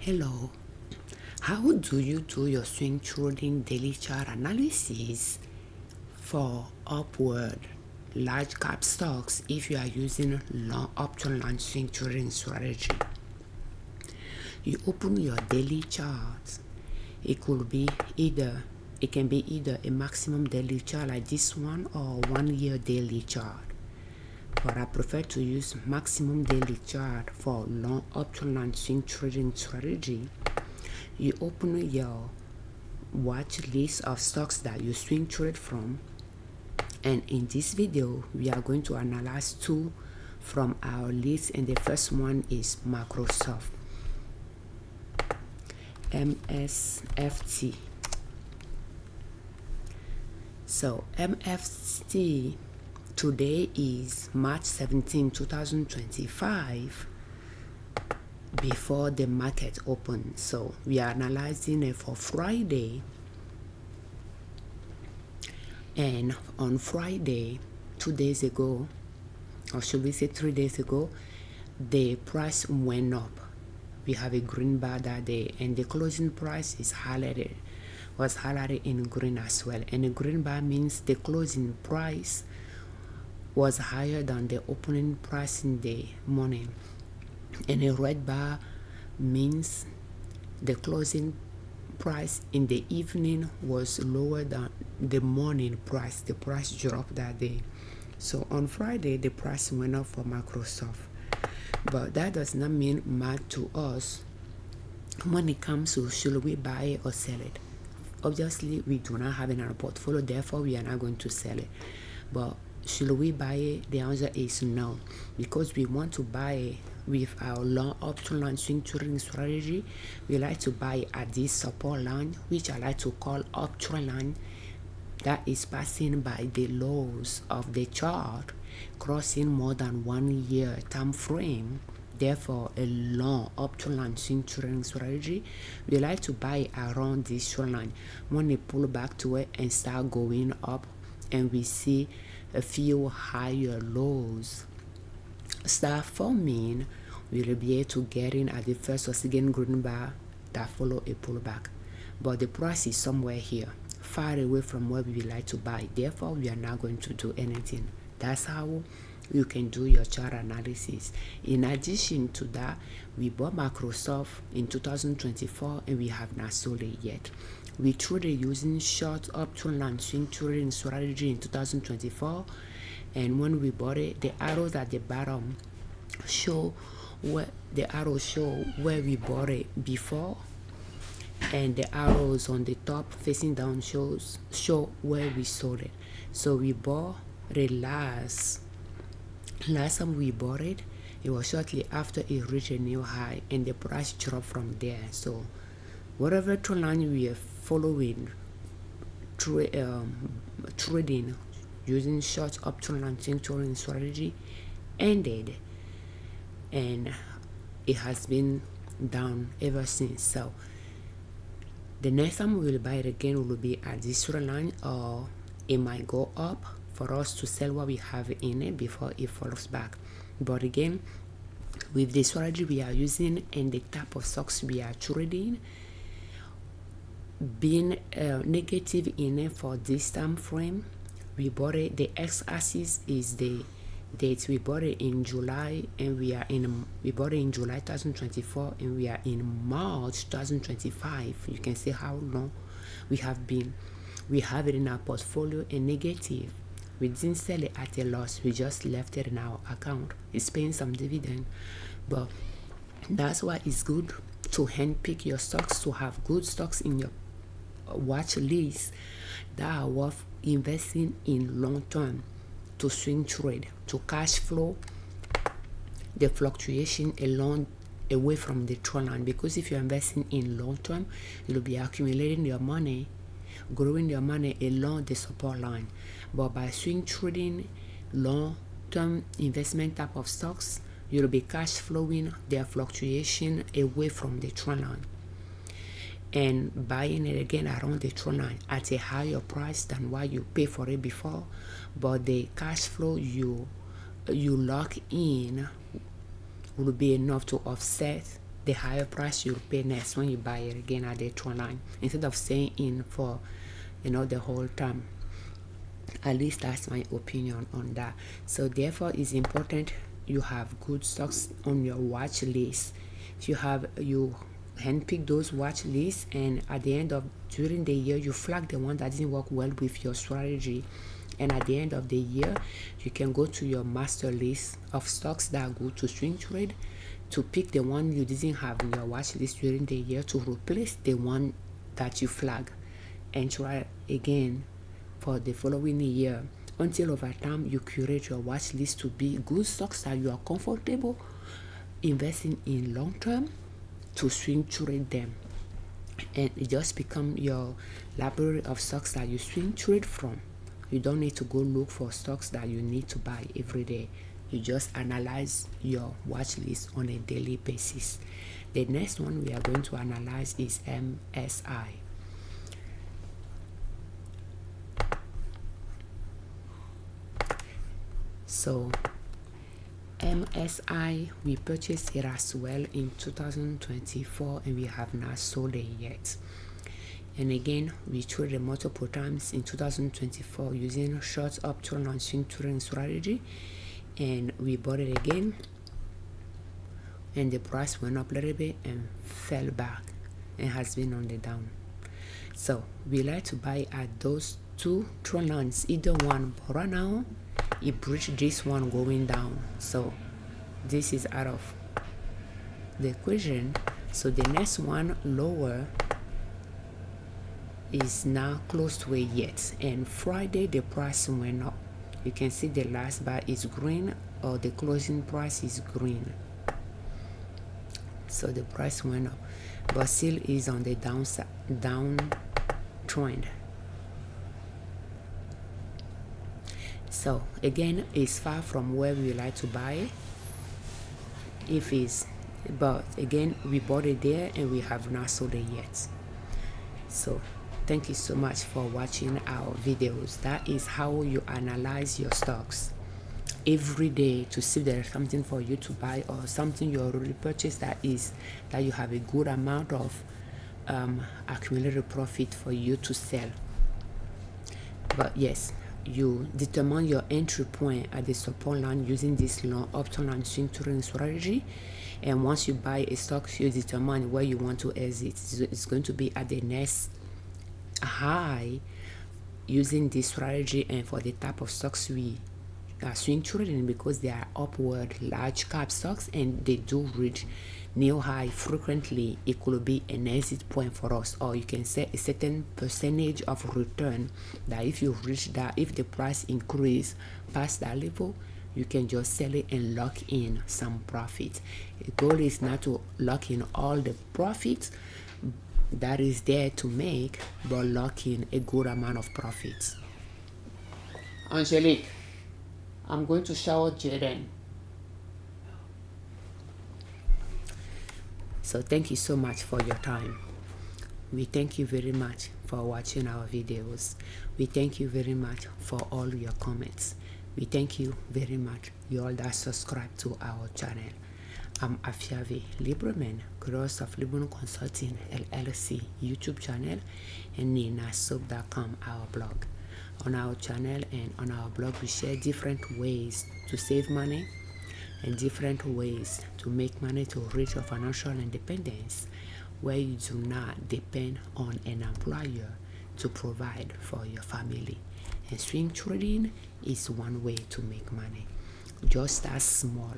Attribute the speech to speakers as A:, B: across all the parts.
A: Hello, how do you do your swing trading daily chart analysis for upward large cap stocks if you are using long option long swing trading strategy? You open your daily chart. It can be either a maximum daily chart like this one or 1 year daily chart. But I prefer to use maximum daily chart for long option long swing trading strategy. You open your watch list of stocks that you swing trade from, and in this video we are going to analyze two from our list, and the first one is Microsoft, MSFT. So MSFT today is March 17, 2025, before the market opens. So we are analyzing it for Friday, and on Friday 2 days ago, or should we say 3 days ago, the price went up. We have a green bar that day, and the closing price was highlighted in green as well. And the green bar means the closing price was higher than the opening price in the morning, and a red bar means the closing price in the evening was lower than the morning price. The price dropped that day. So on Friday the price went up for Microsoft, but that does not mean much to us when it comes to should we buy it or sell it. Obviously we do not have it in our portfolio, therefore we are not going to sell it. But should we buy it? The answer is no, because we want to buy it with our long option long swing trading strategy. We like to buy at this support line, which I like to call option line, that is passing by the lows of the chart, crossing more than 1 year time frame. Therefore, a long option line swing trading strategy, we like to buy around this trend line. When they pull back to it and start going up, and we see a few higher lows start forming, we will be able to get in at the first or second green bar that follow a pullback. But the price is somewhere here, far away from where we would like to buy. Therefore, we are not going to do anything. That's how you can do your chart analysis. In addition to that, we bought Microsoft in 2024 and we have not sold it yet. We traded using short option long swing trading strategy in 2024, and when we bought it, the arrows at the bottom show where we bought it before, and the arrows on the top facing down show where we sold it. So we bought the last time we bought it, it was shortly after it reached a new high, and the price dropped from there. So whatever trend line we are following, trading using short option long swing trading strategy ended, and it has been down ever since. So the next time we will buy it again will be at this trend line, or it might go up for us to sell what we have in it before it falls back. But again, with the strategy we are using and the type of stocks we are trading, being negative in it for this time frame, we bought it. The x-axis is the date we bought it in July, and we bought it in July 2024, and we are in March 2025. You can see how long we have it in our portfolio and negative. We didn't sell it at a loss, we just left it in our account. It's paying some dividend. But that's why it's good to handpick your stocks, to have good stocks in your watch list that are worth investing in long term, to swing trade, to cash flow the fluctuation away from the trend line. Because if you're investing in long term, you'll be accumulating your money, growing your money along the support line. But by swing trading long term investment type of stocks, you'll be cash flowing their fluctuation away from the trend line and buying it again around the trend line at a higher price than what you pay for it before. But the cash flow you lock in will be enough to offset the higher price you'll pay next when you buy it again at the trend line, instead of staying in for the whole time. At least that's my opinion on that. So therefore, it's important you have good stocks on your watch list. If you handpick those watch lists, and at the end of during the year you flag the one that didn't work well with your strategy, and at the end of the year you can go to your master list of stocks that are good to swing trade, to pick the one you didn't have in your watch list during the year, to replace the one that you flag, and try again for the following year, until over time you curate your watch list to be good stocks that you are comfortable investing in long term, to swing trade them, and it just become your library of stocks that you swing trade from. You don't need to go look for stocks that you need to buy every day. You just analyze your watch list on a daily basis. The next one we are going to analyze is MSI. So MSI, we purchased it as well in 2024, and we have not sold it yet. And again, we traded multiple times in 2024 using short option and swing trading strategy, and we bought it again, and the price went up a little bit and fell back and has been on the down. So we like to buy at those two trend lines, either one, but right now it breached this one going down, so this is out of the equation. So the next one lower is now close to it yet, and Friday the price went up. You can see the last bar is green, or the closing price is green, so the price went up, but still is on the downside, down trend. So again, it's far from where we like to buy it, but again, we bought it there and we have not sold it yet. So thank you so much for watching our videos. That is how you analyze your stocks every day, to see if there is something for you to buy, or something you already purchased that you have a good amount of accumulated profit for you to sell. But yes, you determine your entry point at the support line using this long option and swing trading strategy, and once you buy a stock, you determine where you want to exit. It's going to be at the next high using this strategy. And for the type of stocks we are swing trading, because they are upward large cap stocks and they do reach new high frequently, it could be an exit point for us, or you can set a certain percentage of return that if you reach that, if the price increase past that level, you can just sell it and lock in some profit. The goal is not to lock in all the profits that is there to make, but lock in a good amount of profits. Angelique, I'm going to shower Jaden. So thank you so much for your time. We thank you very much for watching our videos. We thank you very much for all your comments. We thank you very much, you all that subscribe to our channel. I'm Afiavi Liberman, creator of Liberman Consulting L.L.C YouTube channel, and NinaSoap.com, our blog. On our channel and on our blog, we share different ways to save money and different ways to make money to reach your financial independence, where you do not depend on an employer to provide for your family. And swing trading is one way to make money, just as small.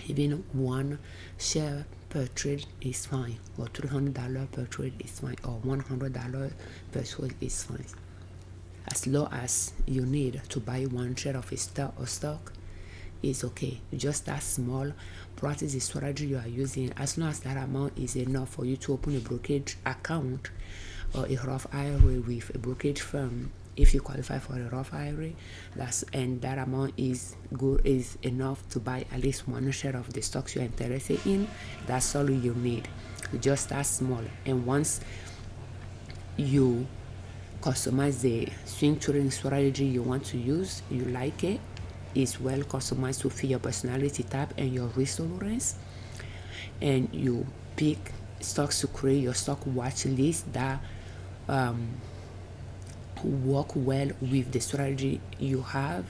A: Even one share per trade is fine, or $300 per trade is fine, or $100 per trade is fine. As low as you need to buy one share of a stock is okay. Just that small. Practice the strategy you are using. As long as that amount is enough for you to open a brokerage account or a Roth IRA with a brokerage firm, if you qualify for a Roth IRA, and that amount is enough to buy at least one share of the stocks you're interested in, that's all you need. Just that small. And once you customize the swing trading strategy you want to use, you like it's well customized to fit your personality type and your risk tolerance, and you pick stocks to create your stock watch list that work well with the strategy you have,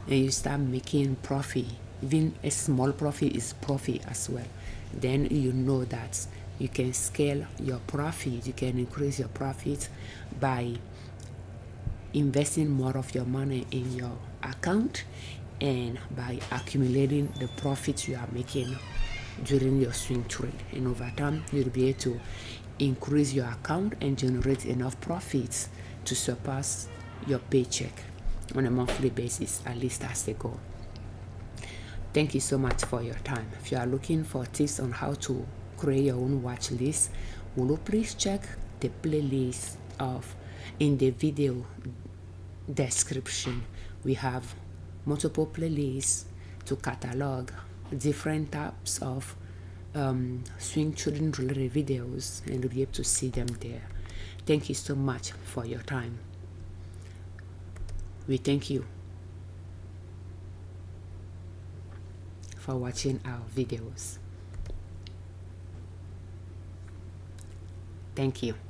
A: and you start making profit. Even a small profit is profit as well. Then you know that you can scale your profit, you can increase your profit by investing more of your money in your account and by accumulating the profits you are making during your swing trade. And over time, you'll be able to increase your account and generate enough profits to surpass your paycheck on a monthly basis, at least as a goal. Thank you so much for your time. If you are looking for tips on how to create your own watch list, will you please check the playlist of in the video description. We have multiple playlists to catalog different types of swing trading related videos, and you'll be able to see them there. Thank you so much for your time. We thank you for watching our videos. Thank you.